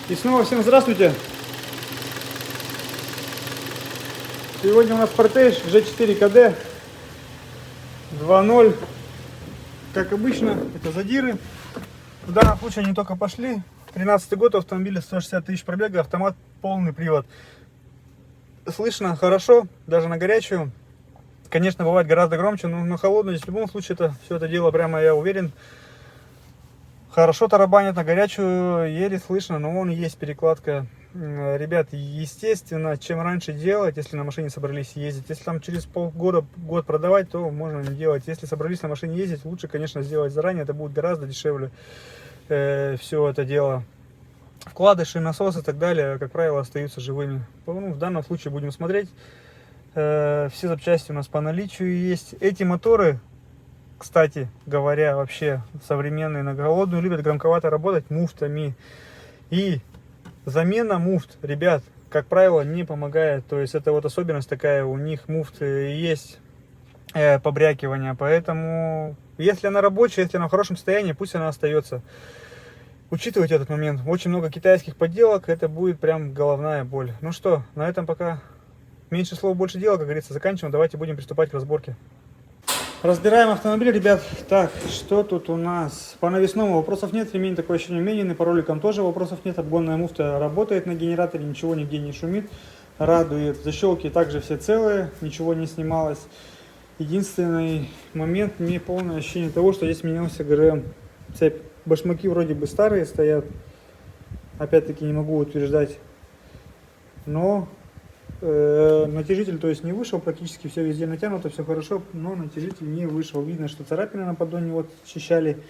И снова всем здравствуйте! Сегодня у нас Portage G4 KD 2.0. Как обычно, это задиры. В данном случае они только пошли. 13-й год, автомобиля 160 тысяч пробега, автомат, полный привод. Слышно хорошо, даже на горячую. Конечно, бывает гораздо громче, но на холодную здесь в любом случае все это дело прямо, я уверен, хорошо тарабанит. На горячую еле слышно, но вон есть перекладка. Ребят, естественно, чем раньше делать, если на машине собрались ездить. Если там через полгода, год продавать, то можно не делать. Если собрались на машине ездить, лучше, конечно, сделать заранее. Это будет гораздо дешевле. Все это дело. Вкладыши, насос и так далее, как правило, остаются живыми. Ну, в данном случае будем смотреть. Все запчасти у нас по наличию есть. Эти моторы, кстати говоря, вообще современные на голодную любят громковато работать муфтами. И замена муфт, ребят, как правило, не помогает. То есть это вот особенность такая, у них муфты есть побрякивание. Поэтому, если она рабочая, если она в хорошем состоянии, пусть она остается. Учитывайте этот момент. Очень много китайских подделок, это будет прям головная боль. Ну что, на этом пока меньше слов, больше дела, как говорится, заканчиваем. Давайте будем приступать к разборке. Разбираем автомобиль, ребят. Так, что тут у нас? По навесному вопросов нет, ремень такое ощущение умененный, по роликам тоже вопросов нет. Обгонная муфта работает на генераторе, ничего нигде не шумит, радует. Защелки также все целые, ничего не снималось. Единственный момент, не полное ощущение того, что здесь менялся ГРМ. Цепь. Башмаки вроде бы старые стоят, опять-таки не могу утверждать, но натяжитель, то есть, не вышел, практически все везде натянуто, все хорошо, но натяжитель не вышел. Видно, что царапины на поддоне вот счищали,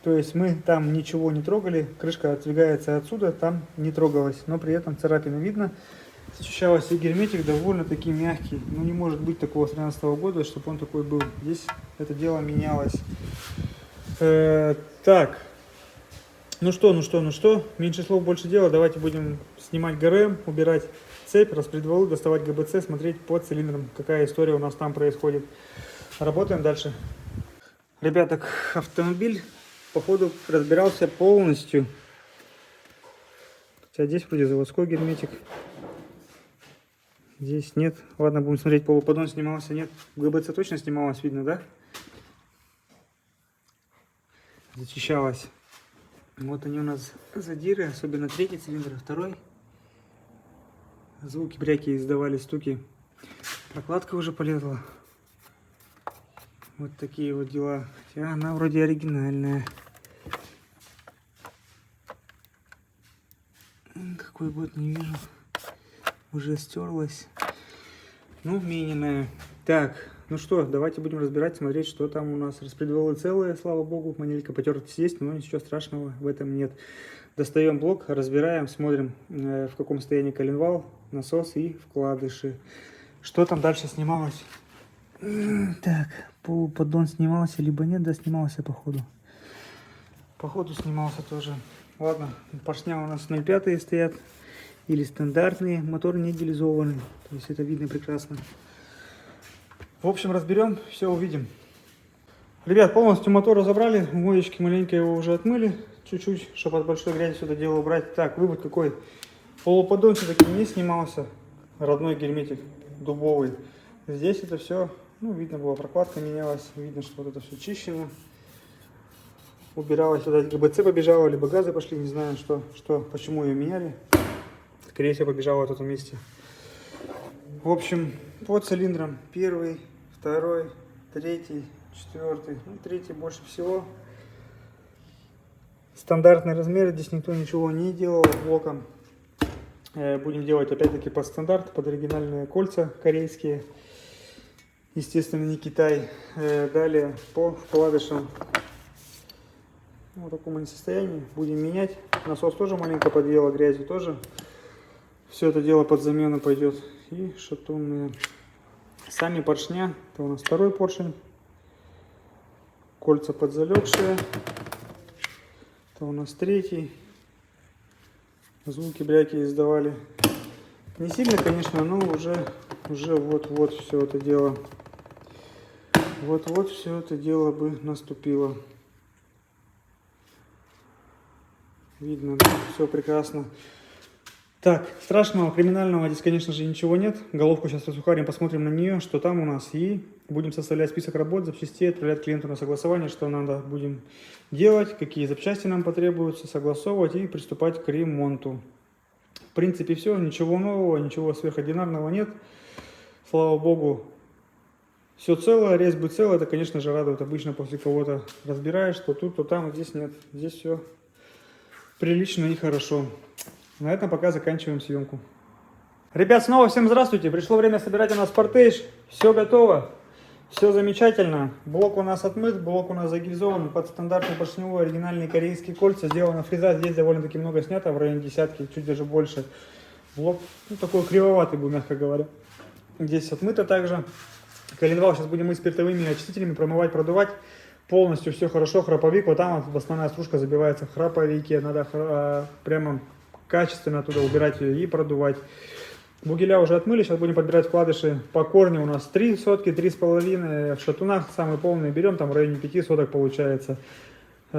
то есть мы там ничего не трогали, крышка отодвигается отсюда, там не трогалась, но при этом царапины видно. Счищалась, и герметик довольно-таки мягкий, но не может быть такого с 2013 года, чтобы он такой был. Здесь это дело менялось. Так, ну что, меньше слов, больше дела. Давайте будем снимать ГРМ, убирать цепь, распредвалы, доставать ГБЦ, смотреть по цилиндрам, какая история у нас там происходит. Работаем дальше. Ребята, автомобиль, походу, разбирался полностью. Хотя здесь вроде заводской герметик. Здесь нет. Ладно, будем смотреть, полуподдон снимался, нет. ГБЦ точно снималось, видно, да? Зачищалась. Вот они у нас задиры, особенно третий цилиндр, второй. Звуки бряки издавали, стуки. Прокладка уже полезла. Вот такие вот дела. Хотя она вроде оригинальная. Какой год, не вижу. Уже стерлась. Ну, мененная. Так, ну что, давайте будем разбирать, смотреть, что там у нас. Распредвалы целые, слава богу, манилька потертость есть, но ничего страшного в этом нет. Достаем блок, разбираем, смотрим, в каком состоянии коленвал, насос и вкладыши. Что там дальше снималось? Так, полуподдон снимался, либо нет, да, снимался походу. Походу снимался тоже. Ладно, поршня у нас 0,5 стоят, или стандартные, мотор не дилизованный, то есть это видно прекрасно. В общем, разберем, все увидим. Ребят, полностью мотор разобрали, моечки маленько его уже отмыли, чуть-чуть, чтобы от большой грязи сюда дело убрать. Так, вывод какой. Полуподдон все-таки не снимался, родной герметик, дубовый. Здесь это все, ну, видно было, прокладка менялась, видно, что вот это все чищено. Убиралось, сюда ГБЦ побежало, либо газы пошли, не знаю, почему ее меняли. Скорее всего, побежало в этом месте. В общем, по цилиндрам первый, второй, третий, четвертый, ну, третий больше всего. Стандартные размеры, здесь никто ничего не делал блоком. Будем делать опять-таки под стандарт, под оригинальные кольца корейские. Естественно, не Китай. Далее по вкладышам. Вот в таком они состоянии. Будем менять. Насос тоже маленько подъело, грязью тоже. Все это дело под замену пойдет. И шатунные. Сами поршня. Это у нас второй поршень. Кольца подзалегшие. Это у нас третий. Звуки бряки издавали. Не сильно, конечно, но уже вот-вот все это дело. Вот-вот все это дело бы наступило. Видно, да? Все прекрасно. Так, страшного, криминального здесь, конечно же, ничего нет. Головку сейчас рассухарим, посмотрим на нее, что там у нас. И будем составлять список работ, запчастей, отправлять клиенту на согласование, что надо будем делать, какие запчасти нам потребуются, согласовывать и приступать к ремонту. В принципе, все, ничего нового, ничего сверхординарного нет. Слава богу, все целое, резьбы целые. Это, конечно же, радует. Обычно после кого-то разбираешь, то тут, то там, здесь нет. Здесь все прилично и хорошо. На этом пока заканчиваем съемку. Ребят, снова всем здравствуйте. Пришло время собирать у нас Portage. Все готово. Все замечательно. Блок у нас отмыт, блок у нас загильзован под стандартный поршневой оригинальные корейские кольца. Сделана фреза. Здесь довольно-таки много снято, в районе десятки, чуть даже больше. Блок такой кривоватый был, мягко говоря. Здесь отмыто также. Коленвал сейчас будем мы спиртовыми очистителями промывать, продувать. Полностью все хорошо. Храповик. Вот там вот основная стружка забивается в храповике. Надо прямо качественно оттуда убирать ее и продувать. Бугеля уже отмыли, сейчас будем подбирать вкладыши по корню. У нас 3 сотки, 3,5. В шатунах самые полные берем, там в районе 5 соток получается.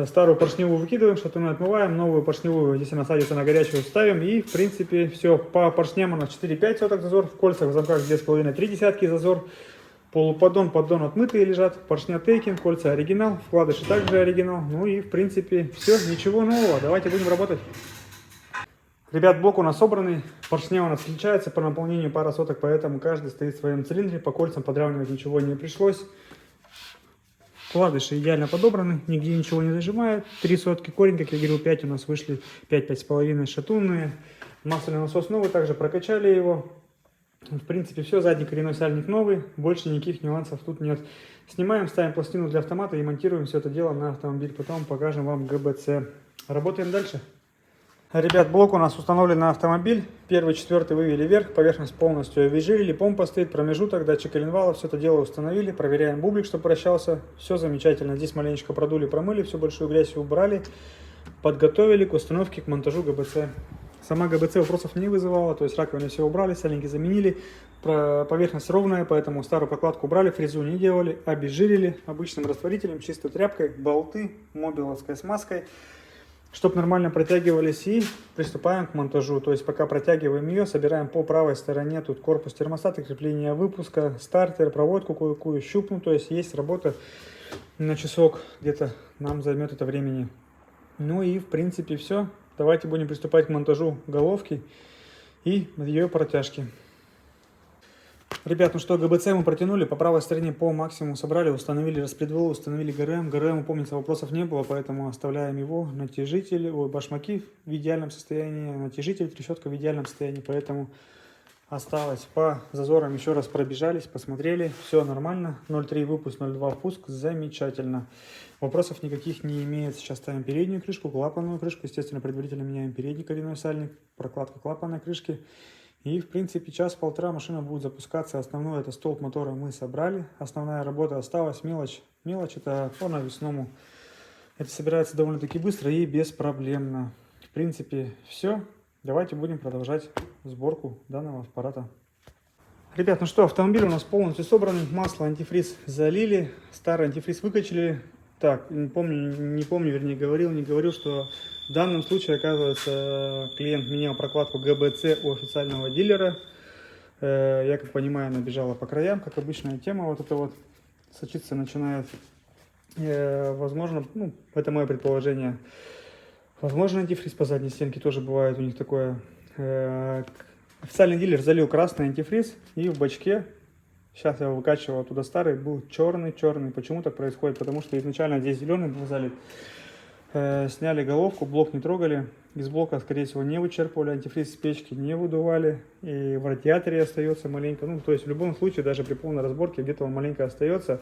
Старую поршневую выкидываем, шатуны отмываем, новую поршневую, здесь она садится на горячую, ставим. И в принципе все, по поршням у нас 4-5 соток зазор, в кольцах, в замках 2,5-3 десятки зазор. Полуподдон, поддон отмытые лежат, поршня Тейкин, кольца оригинал, вкладыши также оригинал. Ну и в принципе все, ничего нового, давайте будем работать. Ребят, блок у нас собранный, поршня у нас отличается по наполнению пара соток, поэтому каждый стоит в своем цилиндре, по кольцам подравнивать ничего не пришлось. Вкладыши идеально подобраны, нигде ничего не зажимает. 3 сотки корень, как я говорил, 5 у нас вышли, 5-5,5 шатунные. Масляный насос новый, также прокачали его. В принципе все, задний коренной сальник новый, больше никаких нюансов тут нет. Снимаем, ставим пластину для автомата и монтируем все это дело на автомобиль, потом покажем вам ГБЦ. Работаем дальше. Ребят, блок у нас установлен на автомобиль. Первый, четвертый вывели вверх, поверхность полностью обезжирили, помпа стоит, промежуток, датчик коленвала, все это дело установили. Проверяем бублик, чтобы вращался. Все замечательно. Здесь маленечко продули, промыли, всю большую грязь убрали. Подготовили к установке, к монтажу ГБЦ. Сама ГБЦ вопросов не вызывала, то есть раковины все убрали, сальники заменили. Поверхность ровная, поэтому старую прокладку убрали, фрезу не делали, обезжирили обычным растворителем, чистой тряпкой, болты, мобиловской смазкой, чтобы нормально протягивались, и приступаем к монтажу. То есть пока протягиваем ее, собираем по правой стороне тут корпус термостата, крепление выпуска, стартер, проводку кое-какую щупну, то есть есть работа на часок, где-то нам займет это времени. Ну и в принципе все. Давайте будем приступать к монтажу головки и ее протяжки. Ребят, ну что, ГБЦ мы протянули, по правой стороне по максимуму собрали, установили распредвалы, установили ГРМ. ГРМ, помнится, вопросов не было, поэтому оставляем его. Натяжитель, башмаки в идеальном состоянии, натяжитель, трещотка в идеальном состоянии, поэтому осталось. По зазорам еще раз пробежались, посмотрели, все нормально. 0,3 выпуск, 0,2 впуск, замечательно. Вопросов никаких не имеет. Сейчас ставим переднюю крышку, клапанную крышку. Естественно, предварительно меняем передний коренной сальник, прокладка клапанной крышки. И, в принципе, час-полтора машина будет запускаться. Основное, это столб мотора мы собрали. Основная работа осталась. Мелочь это по навесному. Это собирается довольно-таки быстро и беспроблемно. В принципе, все. Давайте будем продолжать сборку данного аппарата. Ребят, ну что, автомобиль у нас полностью собран. Масло, антифриз залили. Старый антифриз выкачали. Так, не помню, вернее, говорил, не говорил, что в данном случае, оказывается, клиент менял прокладку ГБЦ у официального дилера. Я, как понимаю, она бежала по краям, как обычная тема, вот это вот сочиться начинает. Возможно, ну, это мое предположение. Возможно, антифриз по задней стенке тоже бывает у них такое. Официальный дилер залил красный антифриз, и в бачке, сейчас я его выкачивал оттуда, старый был черный. Почему так происходит? Потому что изначально здесь зеленый был залит. Сняли головку, блок не трогали. Из блока, скорее всего, не вычерпывали, антифриз с печки не выдували. И в радиаторе остается маленько. Ну, то есть в любом случае, даже при полной разборке, где-то он маленько остается.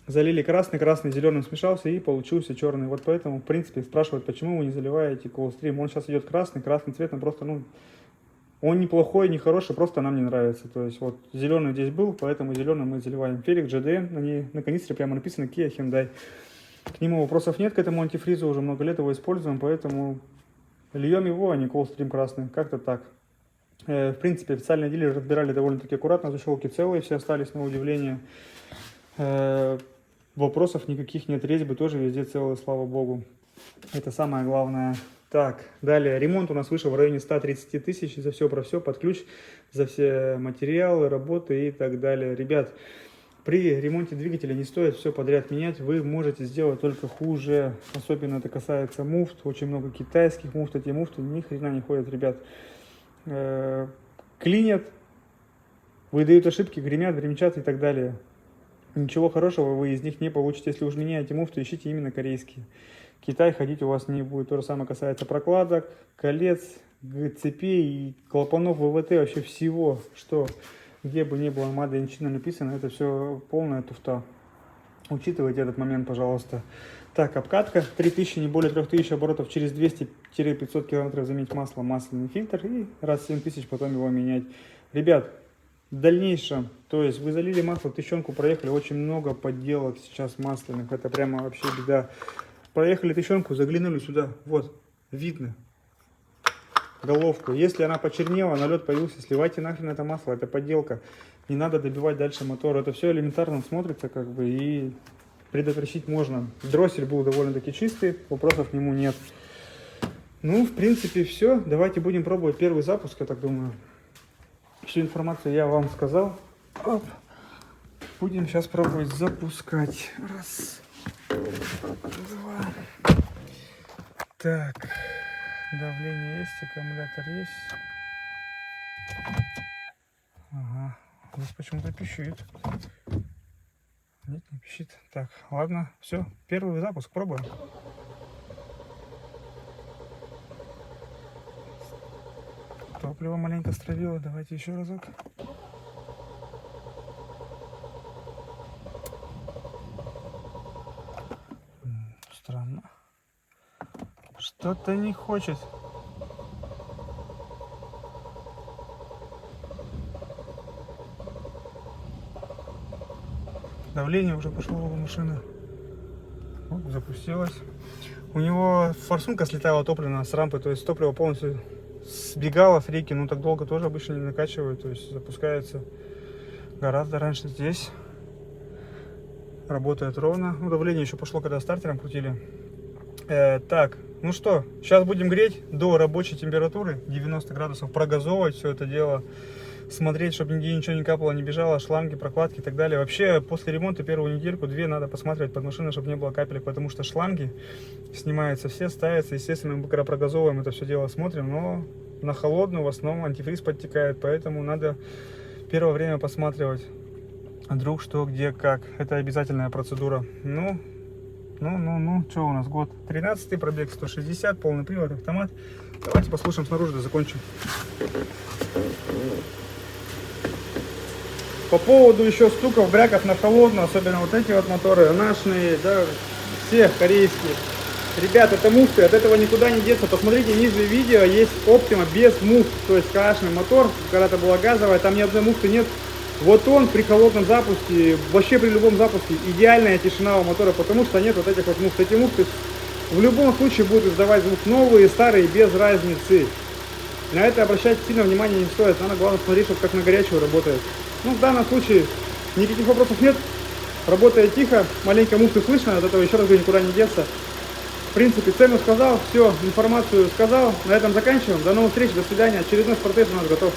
Залили красный, зеленым смешался и получился черный. Вот поэтому, в принципе, спрашивают, почему вы не заливаете Coolstream. Он сейчас идет красный цвет, он просто, ну, он не плохой, не хороший, просто нам не нравится. То есть вот зеленый здесь был, поэтому зеленый мы заливаем. Ферик, GDM, на канистре прямо написано Kia Hyundai. К нему вопросов нет, к этому антифризу, уже много лет его используем, поэтому льем его, а не Coolstream красный. Как-то так. В принципе, официальные дилеры разбирали довольно-таки аккуратно, защелки целые, все остались, на удивление. Вопросов никаких нет, резьбы тоже везде целые, слава богу. Это самое главное. Так, далее, ремонт у нас вышел в районе 130 тысяч за все про все, под ключ, за все материалы, работы и так далее. Ребят, при ремонте двигателя не стоит все подряд менять, вы можете сделать только хуже. Особенно это касается муфт, очень много китайских муфт, эти муфты ни хрена не ходят, ребят. Клинят, выдают ошибки, гремят, гремчат и так далее. Ничего хорошего вы из них не получите. Если уж меняете муфты, ищите именно корейские. Китай ходить у вас не будет. То же самое касается прокладок, колец, цепей, клапанов, ВВТ, вообще всего, что где бы ни было Made in China написано, это все полная туфта. Учитывайте этот момент, пожалуйста. Так, обкатка 3000, не более 3000 оборотов, через 200-500 километров заменить масло, масляный фильтр и раз в 7000 потом его менять. Ребят, в дальнейшем, то есть вы залили масло, тысячонку проехали, очень много подделок сейчас масляных, это прямо вообще беда. Проехали тысячонку, заглянули сюда, вот, видно головку. Если она почернела, налет появился, сливайте нахрен это масло, это подделка. Не надо добивать дальше мотор, это все элементарно смотрится как бы и предотвратить можно. Дроссель был довольно-таки чистый, вопросов к нему нет. Ну, в принципе, все. Давайте будем пробовать первый запуск, я так думаю. Всю информацию я вам сказал. Оп. Будем сейчас пробовать запускать. Раз, два. Так. Давление есть, аккумулятор есть. Ага. Здесь почему-то пищит. Нет, не пищит. Так, ладно. Все. Первый запуск. Пробуем. Топливо маленько стравило. Давайте еще разок. Странно. Что-то не хочет. Давление уже пошло у машины. Вот, запустилось. У него форсунка слетала топливная с рампы, то есть топливо полностью сбегало с реки, но так долго тоже обычно не накачивают, то есть запускается гораздо раньше. Здесь работает ровно. Ну, давление еще пошло, когда стартером крутили. Так, ну что, сейчас будем греть до рабочей температуры 90 градусов, прогазовывать все это дело, смотреть, чтобы нигде ничего не капало, не бежало, шланги, прокладки и так далее. Вообще, после ремонта первую недельку-две надо посматривать под машиной, чтобы не было капелек, потому что шланги снимаются все, ставятся. Естественно, мы когда прогазовываем это все дело, смотрим, но на холодную в основном антифриз подтекает, поэтому надо первое время посматривать вдруг что, где, как. Это обязательная процедура. Ну, что у нас год? 13-й, пробег 160, полный привод, автомат. Давайте послушаем снаружи, да закончим. По поводу еще стуков, бряков на холодную, особенно вот эти вот моторы, наши, да, все корейские. Ребят, это муфты, от этого никуда не деться. Посмотрите, ниже видео есть Optima без муфт, то есть КАшный мотор, когда-то была газовая, там ни одной муфты нет. Вот он при холодном запуске, вообще при любом запуске, идеальная тишина у мотора, потому что нет вот этих вот муфт. Эти муфты в любом случае будут издавать звук, новые, старые, без разницы. На это обращать сильно внимания не стоит, надо главное смотреть, чтобы как на горячую работает. Ну, в данном случае никаких вопросов нет, работает тихо, маленько муфты слышно, от этого еще раз говорю, никуда не деться. В принципе, цену сказал, все, информацию сказал, на этом заканчиваем. До новых встреч, до свидания, очередной спортеж у нас готов.